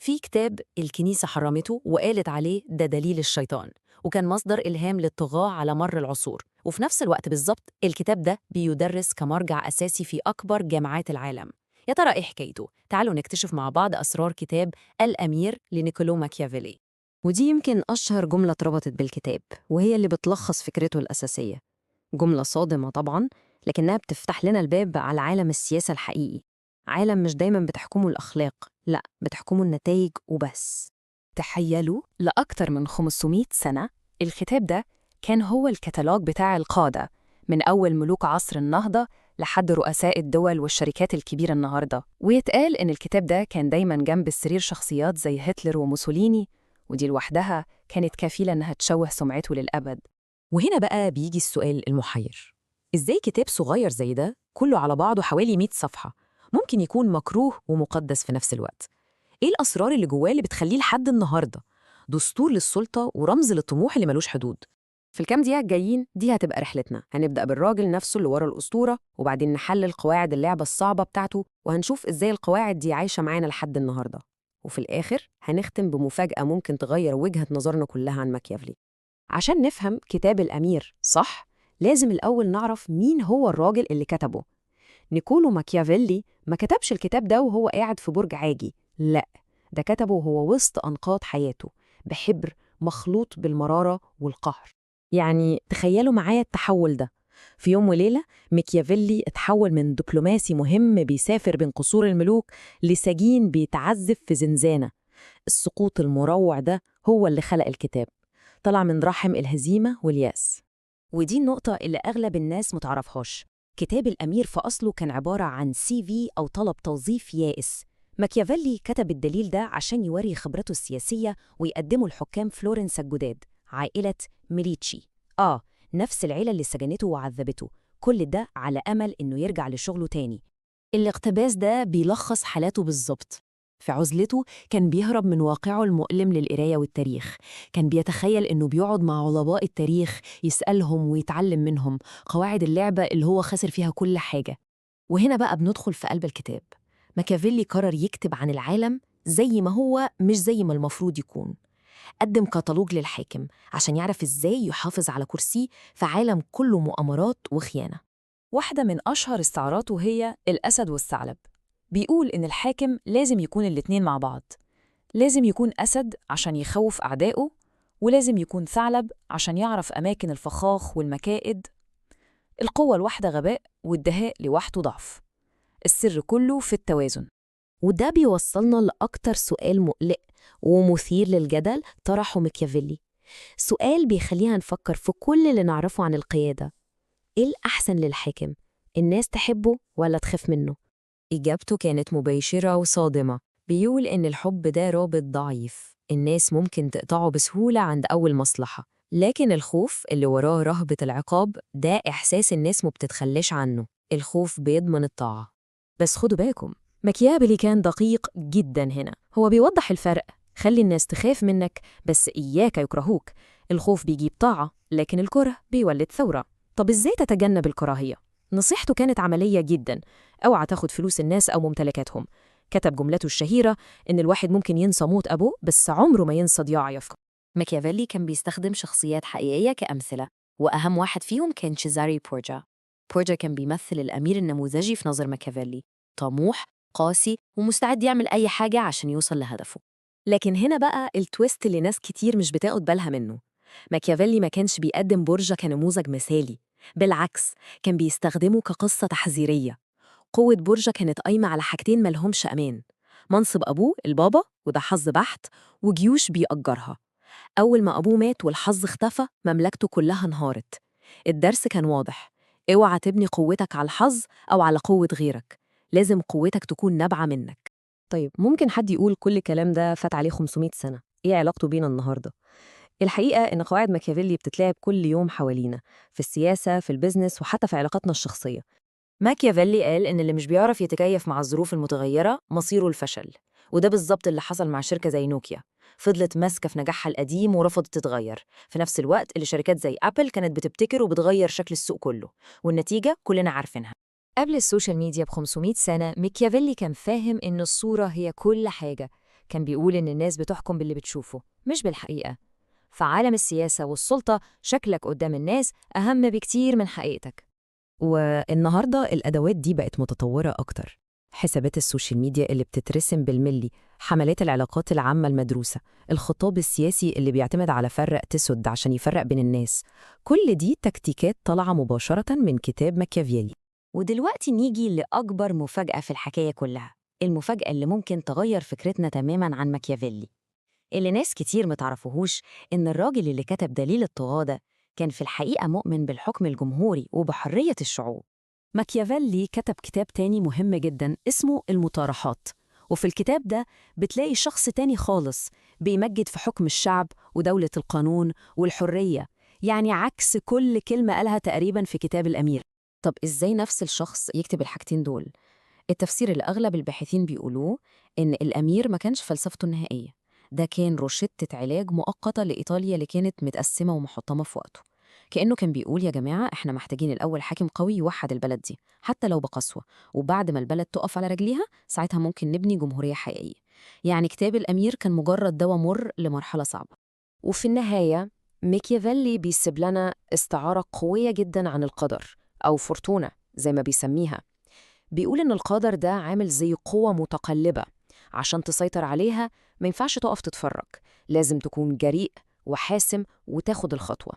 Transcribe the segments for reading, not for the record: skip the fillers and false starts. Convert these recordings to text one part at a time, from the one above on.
في كتاب الكنيسة حرمته وقالت عليه ده دليل الشيطان، وكان مصدر إلهام للطغاة على مر العصور. وفي نفس الوقت بالظبط الكتاب ده بيدرس كمرجع أساسي في أكبر جامعات العالم. يا ترى إيه حكايته؟ تعالوا نكتشف مع بعض أسرار كتاب الأمير لنيكولو ماكيافيلي. ودي يمكن أشهر جملة اتربطت بالكتاب، وهي اللي بتلخص فكرته الأساسية. جملة صادمة طبعاً، لكنها بتفتح لنا الباب على عالم السياسة الحقيقي. عالم مش دايماً بتحكمه الأخلاق، لأ بتحكمه النتائج وبس. تخيلوا لأكثر من 500 سنة الكتاب ده كان هو الكتالوج بتاع القادة، من أول ملوك عصر النهضة لحد رؤساء الدول والشركات الكبيرة النهاردة. ويتقال إن الكتاب ده كان دايماً جنب السرير شخصيات زي هتلر وموسوليني، ودي لوحدها كانت كفيلة إنها تشوه سمعته للأبد. وهنا بقى بيجي السؤال المحير: إزاي كتاب صغير زي ده كله على بعضه حوالي 100 صفحة ممكن يكون مكروه ومقدس في نفس الوقت؟ إيه الأسرار اللي جواه اللي بتخليه لحد النهاردة دستور للسلطة ورمز للطموح اللي ملوش حدود؟ في الكام دقيقة الجايين دي هتبقى رحلتنا. هنبدأ بالراجل نفسه اللي ورا الأسطورة، وبعدين نحلل قواعد اللعبة الصعبة بتاعته، وهنشوف إزاي القواعد دي عايشة معانا لحد النهاردة. وفي الآخر هنختم بمفاجأة ممكن تغير وجهة نظرنا كلها عن ماكيافيلي. عشان نفهم كتاب الأمير صح، لازم الأول نعرف مين هو الراجل اللي كتبه. نيكولو ماكيافيلي ما كتبش الكتاب ده وهو قاعد في برج عاجي، لأ، ده كتبه وهو وسط أنقاض حياته، بحبر مخلوط بالمرارة والقهر. يعني تخيلوا معايا التحول ده. في يوم وليلة ميكيافيلي اتحول من دبلوماسي مهم بيسافر بين قصور الملوك لسجين بيتعذب في زنزانة. السقوط المروع ده هو اللي خلق الكتاب، طلع من رحم الهزيمة والياس. ودي النقطة اللي أغلب الناس متعرفهاش. كتاب الأمير في أصله كان عبارة عن CV أو طلب توظيف يائس. ماكيافيلي كتب الدليل ده عشان يوري خبرته السياسية ويقدمه لحكام فلورنس الجداد، عائلة ميديتشي. نفس العيلة اللي سجنته وعذبته، كل ده على أمل إنه يرجع لشغله تاني. الاقتباس ده بيلخص حالاته بالظبط. في عزلته كان بيهرب من واقعه المؤلم للقراية والتاريخ، كان بيتخيل إنه بيقعد مع علماء التاريخ يسألهم ويتعلم منهم قواعد اللعبة اللي هو خسر فيها كل حاجة. وهنا بقى بندخل في قلب الكتاب. ماكيافيلي قرر يكتب عن العالم زي ما هو، مش زي ما المفروض يكون. قدم كتالوج للحاكم عشان يعرف إزاي يحافظ على كرسيه في عالم كله مؤامرات وخيانة. واحدة من أشهر استعاراته هي الأسد والثعلب. بيقول إن الحاكم لازم يكون الاتنين مع بعض، لازم يكون أسد عشان يخوف أعدائه، ولازم يكون ثعلب عشان يعرف أماكن الفخاخ والمكائد. القوة الواحدة غباء، والدهاء لوحده ضعف. السر كله في التوازن. وده بيوصلنا لأكتر سؤال مقلق ومثير للجدل طرحه ميكيافيلي، سؤال بيخلينا نفكر في كل اللي نعرفه عن القيادة. إيه الأحسن للحاكم؟ الناس تحبه ولا تخاف منه؟ إجابته كانت مباشرة وصادمة. بيقول إن الحب ده رابط ضعيف، الناس ممكن تقطعه بسهولة عند أول مصلحة، لكن الخوف اللي وراه رهبة العقاب ده إحساس الناس ما بتتخلاش عنه. الخوف بيضمن الطاعة. بس خدوا بالكم، ماكيافيلي كان دقيق جدا هنا. هو بيوضح الفرق: خلي الناس تخاف منك بس إياك يكرهوك. الخوف بيجيب طاعة، لكن الكره بيولد ثورة. طب إزاي تتجنب الكراهية؟ نصيحته كانت عملية جدا: اوعى تاخد فلوس الناس أو ممتلكاتهم. كتب جملته الشهيرة إن الواحد ممكن ينسى موت أبوه بس عمره ما ينسى ضياع يفقه. ماكيافيلي كان بيستخدم شخصيات حقيقية كأمثلة، وأهم واحد فيهم كان تشيزاري بورجا. بورجا كان بيمثل الأمير النموذجي في نظر ماكيافيلي، طموح، قاسي، ومستعد يعمل أي حاجة عشان يوصل لهدفه. لكن هنا بقى التويست اللي ناس كتير مش بتاخد بالها منه. ماكيافيلي ما كانش بيقدم بورجا كنموذج مثالي، بالعكس كان بيستخدمه كقصة تحذيرية. قوة بورجا كانت قايمة على حاجتين ملهمش أمان: منصب أبوه البابا، وده حظ بحت، وجيوش بيأجرها. أول ما أبوه مات والحظ اختفى، مملكته كلها انهارت. الدرس كان واضح: اوعى تبني قوتك على الحظ أو على قوة غيرك، لازم قوتك تكون نابعة منك. طيب ممكن حد يقول كل الكلام ده فات عليه 500 سنة، إيه علاقته بينا النهاردة؟ الحقيقة إن قواعد ماكيافيلي بتتلعب كل يوم حوالينا، في السياسة، في البيزنس، وحتى في علاقاتنا الشخصية. ماكيافيلي قال إن اللي مش بيعرف يتكيف مع الظروف المتغيرة مصيره الفشل، وده بالظبط اللي حصل مع شركة زي نوكيا. فضلت ماسكة في نجاحها القديم ورفضت تتغير، في نفس الوقت اللي شركات زي أبل كانت بتبتكر وبتغير شكل السوق كله، والنتيجة كلنا عارفينها. قبل السوشيال ميديا ب500 سنة ماكيافيلي كان فاهم إن الصورة هي كل حاجة. كان بيقول إن الناس بتحكم باللي بتشوفه مش بالحقيقة. في عالم السياسة والسلطة شكلك قدام الناس أهم بكتير من حقيقتك. والنهاردة الأدوات دي بقت متطورة أكتر. حسابات السوشيال ميديا اللي بتترسم بالملي، حملات العلاقات العامة المدروسة، الخطاب السياسي اللي بيعتمد على فرق تسد عشان يفرق بين الناس، كل دي تكتيكات طالعة مباشرة من كتاب ماكيافيلي. ودلوقتي نيجي لأكبر مفاجأة في الحكاية كلها، المفاجأة اللي ممكن تغير فكرتنا تماماً عن ماكيافيلي. اللي ناس كتير متعرفوهوش إن الراجل اللي كتب دليل الطغاة ده كان في الحقيقة مؤمن بالحكم الجمهوري وبحرية الشعوب. ماكيافيلي كتب كتاب تاني مهم جدا اسمه المطارحات، وفي الكتاب ده بتلاقي شخص تاني خالص بيمجد في حكم الشعب ودولة القانون والحرية، يعني عكس كل كلمة قالها تقريبا في كتاب الأمير. طب إزاي نفس الشخص يكتب الحاجتين دول؟ التفسير اللي أغلب الباحثين بيقولوه إن الأمير ما كانش فلسفته النهائية، ده كان روشتة علاج مؤقتة لإيطاليا اللي كانت متقسمة ومحطمة في وقته. كأنه كان بيقول يا جماعة إحنا محتاجين الأول حاكم قوي يوحد البلد دي حتى لو بقسوة، وبعد ما البلد تقف على رجليها ساعتها ممكن نبني جمهورية حقيقية. يعني كتاب الأمير كان مجرد دواء مر لمرحلة صعبة. وفي النهاية ميكيافيلي بيسيب لنا استعارة قوية جدا عن القدر أو فورتونا زي ما بيسميها. بيقول إن القدر ده عامل زي قوة متقلبة، عشان تسيطر عليها ما ينفعش تقف تتفرج، لازم تكون جريء وحاسم وتاخد الخطوة.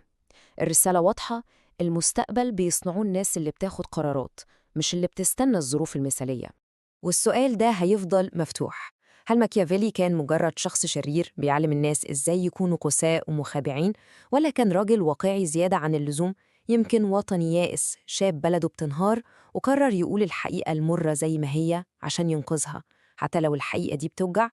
الرسالة واضحة، المستقبل بيصنعوه الناس اللي بتاخد قرارات مش اللي بتستنى الظروف المثالية. والسؤال ده هيفضل مفتوح، هل ماكيافيلي كان مجرد شخص شرير بيعلم الناس إزاي يكونوا قساء ومخادعين، ولا كان راجل واقعي زيادة عن اللزوم؟ يمكن وطني يائس شاب بلده بتنهار وقرر يقول الحقيقة المرة زي ما هي عشان ينقذها، حتى لو الحقيقة دي بتوجع.